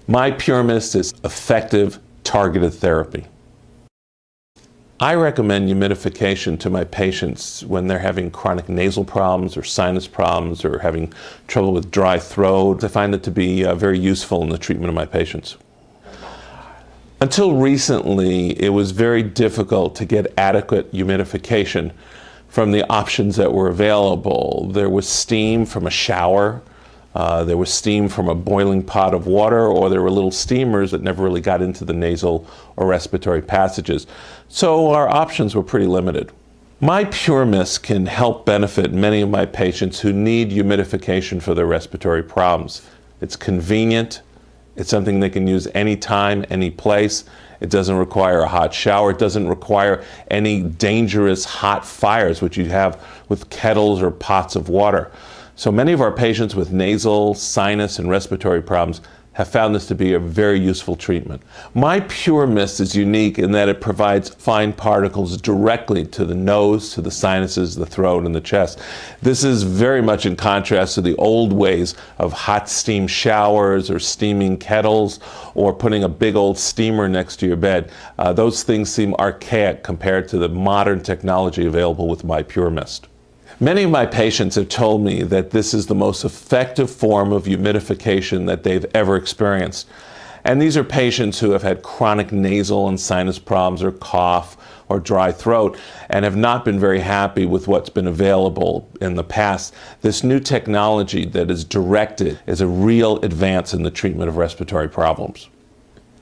MyPurMist is effective, targeted therapy. I recommend humidification to my patients when they're having chronic nasal problems or sinus problems or having trouble with dry throat. I find it to be very useful in the treatment of my patients. Until recently, it was very difficult to get adequate humidification from the options that were available. There was steam from a shower, there was steam from a boiling pot of water, or there were little steamers that never really got into the nasal or respiratory passages. So our options were pretty limited. MyPurMist can help benefit many of my patients who need humidification for their respiratory problems. It's convenient. It's something they can use anytime, any place. It doesn't require a hot shower. It doesn't require any dangerous hot fires, which you have with kettles or pots of water. So many of our patients with nasal, sinus, and respiratory problems have found this to be a very useful treatment. MyPurMist is unique in that it provides fine particles directly to the nose, to the sinuses, the throat, and the chest. This is very much in contrast to the old ways of hot steam showers or steaming kettles or putting a big old steamer next to your bed. Those things seem archaic compared to the modern technology available with MyPurMist. Many of my patients have told me that this is the most effective form of humidification that they've ever experienced. And these are patients who have had chronic nasal and sinus problems or cough or dry throat and have not been very happy with what's been available in the past. This new technology that is directed is a real advance in the treatment of respiratory problems.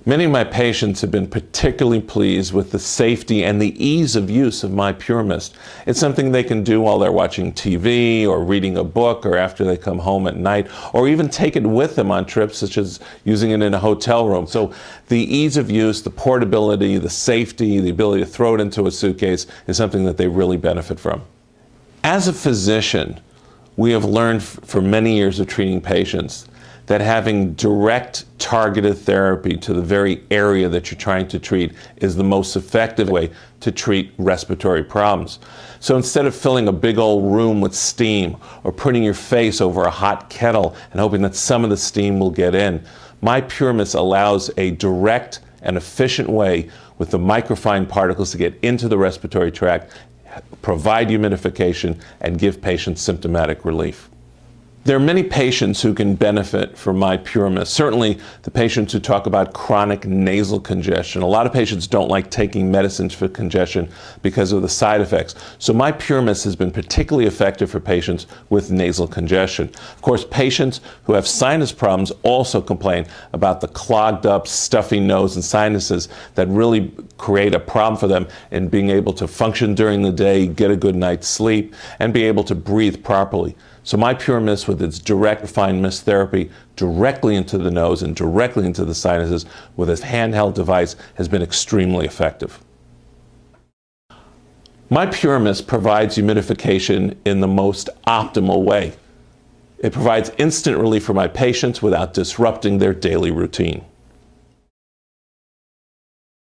Many of my patients have been particularly pleased with the safety and the ease of use of MyPurMist. It's something they can do while they're watching TV or reading a book or after they come home at night, or even take it with them on trips, such as using it in a hotel room. So the ease of use, the portability, the safety, the ability to throw it into a suitcase is something that they really benefit from. As a physician, we have learned for many years of treating patients that having direct targeted therapy to the very area that you're trying to treat is the most effective way to treat respiratory problems. So instead of filling a big old room with steam or putting your face over a hot kettle and hoping that some of the steam will get in, MyPurMist allows a direct and efficient way with the microfine particles to get into the respiratory tract, provide humidification, and give patients symptomatic relief. There are many patients who can benefit from MyPurMist. Certainly the patients who talk about chronic nasal congestion. A lot of patients don't like taking medicines for congestion because of the side effects. So MyPurMist has been particularly effective for patients with nasal congestion. Of course, patients who have sinus problems also complain about the clogged up, stuffy nose and sinuses that really create a problem for them in being able to function during the day, get a good night's sleep, and be able to breathe properly. So MyPurMist, with its direct fine mist therapy directly into the nose and directly into the sinuses with a handheld device, has been extremely effective. MyPurMist provides humidification in the most optimal way. It provides instant relief for my patients without disrupting their daily routine.